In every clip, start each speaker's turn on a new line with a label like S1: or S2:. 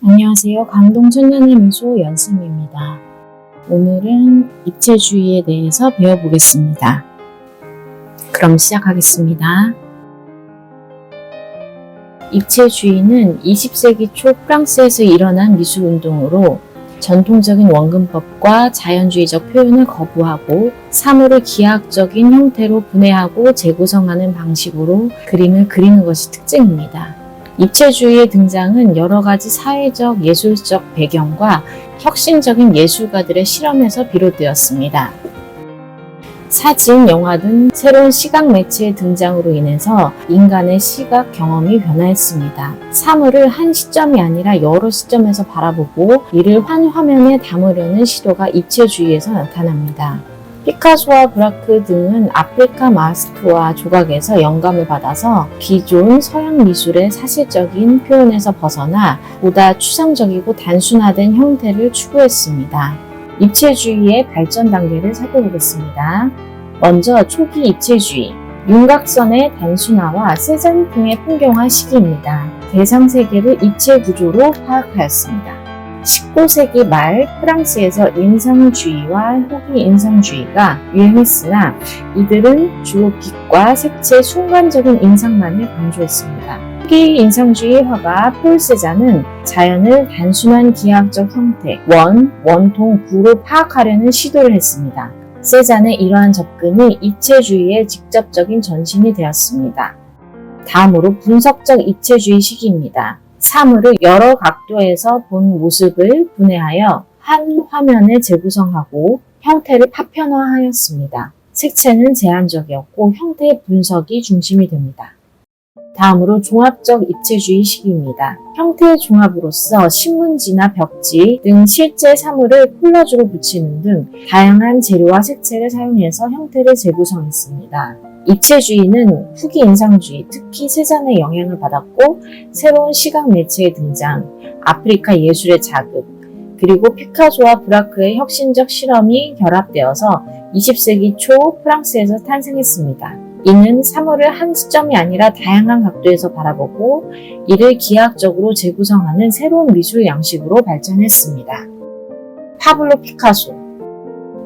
S1: 안녕하세요. 감동천년의 미소 연쌤입니다. 오늘은 입체주의에 대해서 배워보겠습니다. 그럼 시작하겠습니다. 입체주의는 20세기 초 프랑스에서 일어난 미술운동으로 전통적인 원근법과 자연주의적 표현을 거부하고 사물을 기하학적인 형태로 분해하고 재구성하는 방식으로 그림을 그리는 것이 특징입니다. 입체주의의 등장은 여러 가지 사회적, 예술적 배경과 혁신적인 예술가들의 실험에서 비롯되었습니다. 사진, 영화 등 새로운 시각 매체의 등장으로 인해서 인간의 시각 경험이 변화했습니다. 사물을 한 시점이 아니라 여러 시점에서 바라보고 이를 한 화면에 담으려는 시도가 입체주의에서 나타납니다. 피카소와 브라크 등은 아프리카 마스크와 조각에서 영감을 받아서 기존 서양 미술의 사실적인 표현에서 벗어나 보다 추상적이고 단순화된 형태를 추구했습니다. 입체주의의 발전 단계를 살펴보겠습니다. 먼저 초기 입체주의, 윤곽선의 단순화와 세잔 등의 풍경화 시기입니다. 대상 세계를 입체 구조로 파악하였습니다. 19세기 말 프랑스에서 인상주의와 후기 인상주의가 유행했으나 이들은 주로 빛과 색채의 순간적인 인상만을 강조했습니다. 후기 인상주의 화가 폴 세잔은 자연을 단순한 기하학적 형태, 원통, 구로 파악하려는 시도를 했습니다. 세잔의 이러한 접근이 입체주의의 직접적인 전신이 되었습니다. 다음으로 분석적 입체주의 시기입니다. 사물을 여러 각도에서 본 모습을 분해하여 한 화면에 재구성하고 형태를 파편화하였습니다. 색채는 제한적이었고 형태의 분석이 중심이 됩니다. 다음으로 종합적 입체주의 시기입니다. 형태의 종합으로서 신문지나 벽지 등 실제 사물을 콜라주로 붙이는 등 다양한 재료와 색채를 사용해서 형태를 재구성했습니다. 입체주의는 후기 인상주의, 특히 세잔의 영향을 받았고 새로운 시각 매체의 등장, 아프리카 예술의 자극, 그리고 피카소와 브라크의 혁신적 실험이 결합되어서 20세기 초 프랑스에서 탄생했습니다. 이는 사물을 한 시점이 아니라 다양한 각도에서 바라보고 이를 기하학적으로 재구성하는 새로운 미술 양식으로 발전했습니다. 파블로 피카소,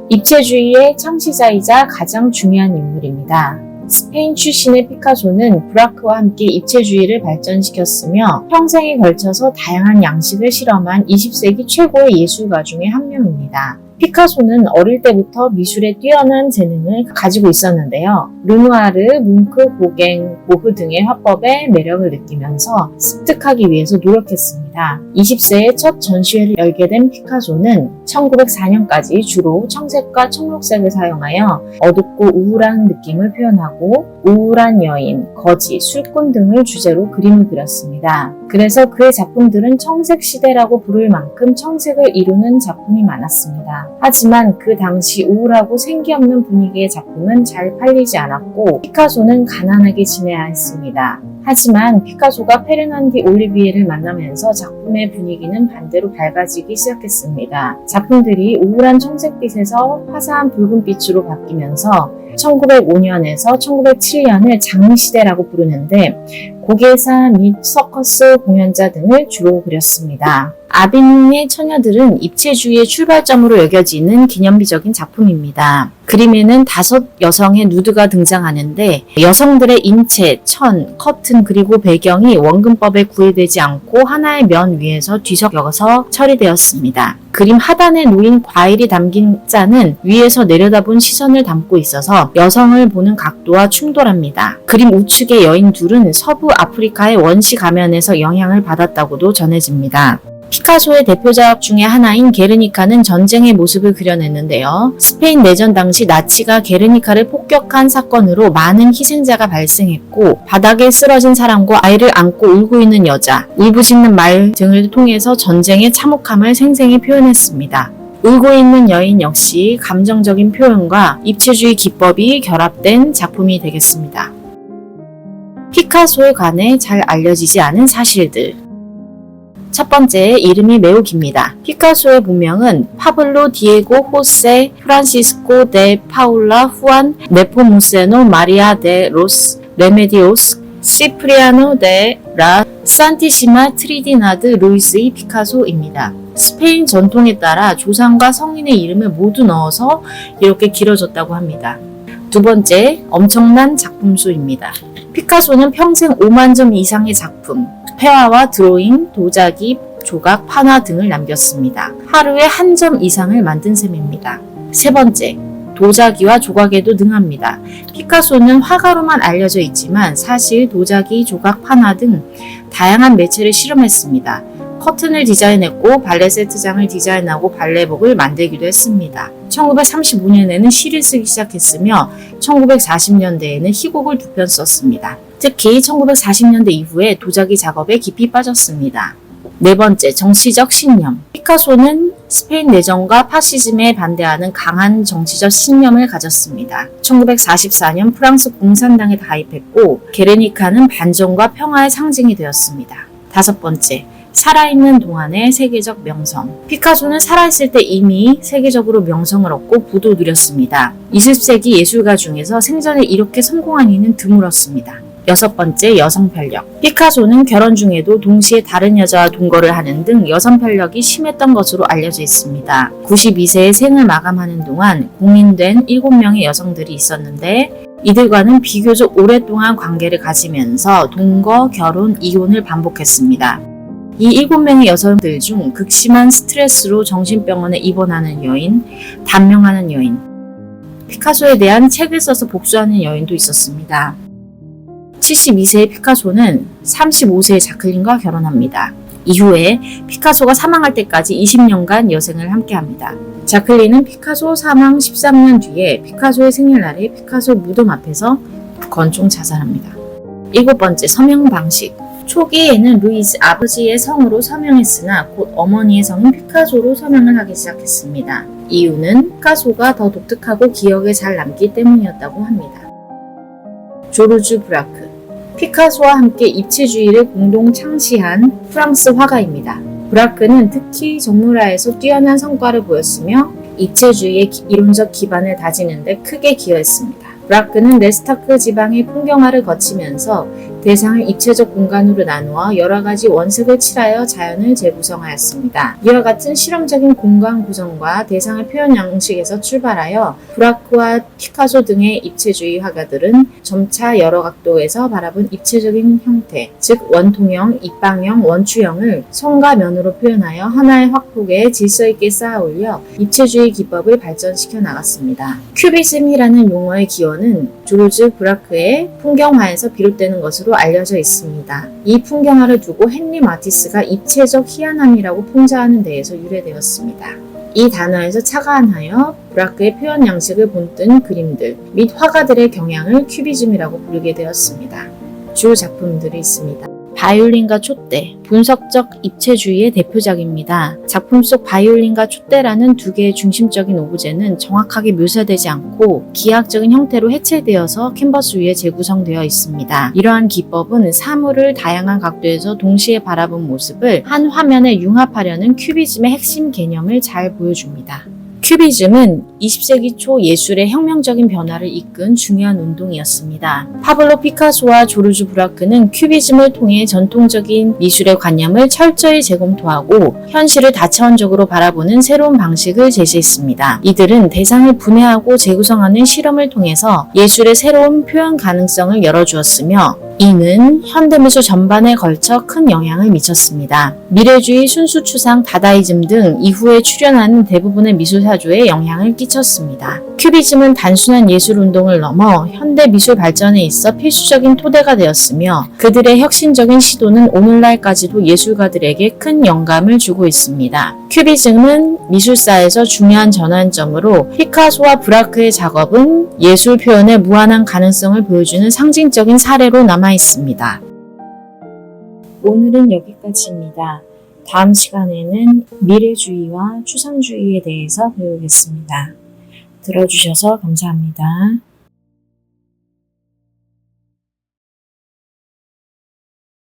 S1: 입체주의의 창시자이자 가장 중요한 인물입니다. 스페인 출신의 피카소는 브라크와 함께 입체주의를 발전시켰으며 평생에 걸쳐서 다양한 양식을 실험한 20세기 최고의 예술가 중에 한 명입니다. 피카소는 어릴 때부터 미술에 뛰어난 재능을 가지고 있었는데요. 르누아르, 뭉크, 고갱, 보흐 등의 화법에 매력을 느끼면서 습득하기 위해서 노력했습니다. 20세에 첫 전시회를 열게 된 피카소는 1904년까지 주로 청색과 청록색을 사용하여 어둡고 우울한 느낌을 표현하고 우울한 여인, 거지, 술꾼 등을 주제로 그림을 그렸습니다. 그래서 그의 작품들은 청색 시대라고 부를 만큼 청색을 이루는 작품이 많았습니다. 하지만 그 당시 우울하고 생기 없는 분위기의 작품은 잘 팔리지 않았고 피카소는 가난하게 지내야 했습니다. 하지만 피카소가 페르난디 올리비에를 만나면서 작품의 분위기는 반대로 밝아지기 시작했습니다. 작품들이 우울한 청색빛에서 화사한 붉은빛으로 바뀌면서 1905년에서 1907년을 장미시대라고 부르는데 고개사 및 서커스 공연자 등을 주로 그렸습니다. 아비뇽의 처녀들은 입체주의의 출발점으로 여겨지는 기념비적인 작품입니다. 그림에는 5 여성의 누드가 등장하는데 여성들의 인체, 천, 커튼 그리고 배경이 원근법에 구애되지 않고 하나의 면 위에서 뒤섞여서 처리되었습니다. 그림 하단에 놓인 과일이 담긴 잔은 위에서 내려다본 시선을 담고 있어서 여성을 보는 각도와 충돌합니다. 그림 우측의 여인 둘은 서부 아프리카의 원시 가면에서 영향을 받았다고도 전해집니다. 피카소의 대표작 중에 하나인 게르니카는 전쟁의 모습을 그려냈는데요. 스페인 내전 당시 나치가 게르니카를 폭격한 사건으로 많은 희생자가 발생했고 바닥에 쓰러진 사람과 아이를 안고 울고 있는 여자, 울부짖는 말 등을 통해서 전쟁의 참혹함을 생생히 표현했습니다. 울고 있는 여인 역시 감정적인 표현과 입체주의 기법이 결합된 작품이 되겠습니다. 피카소에 관해 잘 알려지지 않은 사실들. 첫 번째, 이름이 매우 깁니다. 피카소의 본명은 파블로 디에고 호세 프란시스코 데 파울라 후안 네포무세노 마리아 데 로스 레메디오스 시프리아노 데 라 산티시마 트리디나드 루이스의 피카소입니다. 스페인 전통에 따라 조상과 성인의 이름을 모두 넣어서 이렇게 길어졌다고 합니다. 두 번째, 엄청난 작품 수입니다. 피카소는 평생 5만 점 이상의 작품, 회화와 드로잉, 도자기, 조각, 판화 등을 남겼습니다. 하루에 한 점 이상을 만든 셈입니다. 세 번째, 도자기와 조각에도 능합니다. 피카소는 화가로만 알려져 있지만 사실 도자기, 조각, 판화 등 다양한 매체를 실험했습니다. 커튼을 디자인했고 발레 세트장을 디자인하고 발레복을 만들기도 했습니다. 1935년에는 시를 쓰기 시작했으며 1940년대에는 희곡을 2편 썼습니다. 특히 1940년대 이후에 도자기 작업에 깊이 빠졌습니다. 네 번째, 정치적 신념. 피카소는 스페인 내전과 파시즘에 반대하는 강한 정치적 신념을 가졌습니다. 1944년 프랑스 공산당에 가입했고 게르니카는 반전과 평화의 상징이 되었습니다. 다섯 번째, 살아있는 동안의 세계적 명성. 피카소는 살아있을 때 이미 세계적으로 명성을 얻고 부도 누렸습니다. 20세기 예술가 중에서 생전에 이렇게 성공한 이는 드물었습니다. 여섯 번째, 여성 편력. 피카소는 결혼 중에도 동시에 다른 여자와 동거를 하는 등 여성 편력이 심했던 것으로 알려져 있습니다. 92세의 생을 마감하는 동안 공인된 7명의 여성들이 있었는데 이들과는 비교적 오랫동안 관계를 가지면서 동거, 결혼, 이혼을 반복했습니다. 이 7명의 여성들 중 극심한 스트레스로 정신병원에 입원하는 여인, 단명하는 여인, 피카소에 대한 책을 써서 복수하는 여인도 있었습니다. 72세의 피카소는 35세의 자클린과 결혼합니다. 이후에 피카소가 사망할 때까지 20년간 여생을 함께합니다. 자클린은 피카소 사망 13년 뒤에 피카소의 생일날에 피카소 무덤 앞에서 건총 자살합니다. 일곱 번째, 서명 방식. 초기에는 루이스 아버지의 성으로 서명했으나 곧 어머니의 성인 피카소로 서명을 하기 시작했습니다. 이유는 피카소가 더 독특하고 기억에 잘 남기 때문이었다고 합니다. 조르주 브라크. 피카소와 함께 입체주의를 공동 창시한 프랑스 화가입니다. 브라크는 특히 정물화에서 뛰어난 성과를 보였으며 입체주의의 이론적 기반을 다지는 데 크게 기여했습니다. 브라크는 레스타크 지방의 풍경화를 거치면서 대상을 입체적 공간으로 나누어 여러 가지 원색을 칠하여 자연을 재구성하였습니다. 이와 같은 실험적인 공간 구성과 대상의 표현 양식에서 출발하여 브라크와 피카소 등의 입체주의 화가들은 점차 여러 각도에서 바라본 입체적인 형태, 즉 원통형, 입방형, 원추형을 선과 면으로 표현하여 하나의 확폭에 질서 있게 쌓아 올려 입체주의 기법을 발전시켜 나갔습니다. 큐비즘이라는 용어의 기원은 조르주 브라크의 풍경화에서 비롯되는 것으로 알려져 있습니다. 이 풍경화를 두고 헨리 마티스가 입체적 희한함이라고 풍자하는 데에서 유래되었습니다. 이 단어에서 착안하여 브라크의 표현 양식을 본뜬 그림들 및 화가들의 경향을 큐비즘이라고 부르게 되었습니다. 주 작품들이 있습니다. 바이올린과 촛대, 분석적 입체주의의 대표작입니다. 작품 속 바이올린과 촛대라는 두 개의 중심적인 오브제는 정확하게 묘사되지 않고 기하학적인 형태로 해체되어서 캔버스 위에 재구성되어 있습니다. 이러한 기법은 사물을 다양한 각도에서 동시에 바라본 모습을 한 화면에 융합하려는 큐비즘의 핵심 개념을 잘 보여줍니다. 큐비즘은 20세기 초 예술의 혁명적인 변화를 이끈 중요한 운동이었습니다. 파블로 피카소와 조르주 브라크는 큐비즘을 통해 전통적인 미술의 관념을 철저히 재검토하고 현실을 다차원적으로 바라보는 새로운 방식을 제시했습니다. 이들은 대상을 분해하고 재구성하는 실험을 통해서 예술의 새로운 표현 가능성을 열어주었으며 이는 현대미술 전반에 걸쳐 큰 영향을 미쳤습니다. 미래주의, 순수추상, 다다이즘 등 이후에 출현하는 대부분의 미술사조에 영향을 끼쳤습니다. 큐비즘은 단순한 예술운동을 넘어 현대 미술 발전에 있어 필수적인 토대가 되었으며 그들의 혁신적인 시도는 오늘날까지도 예술가들에게 큰 영감을 주고 있습니다. 큐비즘은 미술사에서 중요한 전환점으로 피카소와 브라크의 작업은 예술 표현의 무한한 가능성을 보여주는 상징적인 사례로 남아 있습니다. 오늘은 여기까지입니다. 다음 시간에는 미래주의와 추상주의에 대해서 배우겠습니다. 들어주셔서 감사합니다.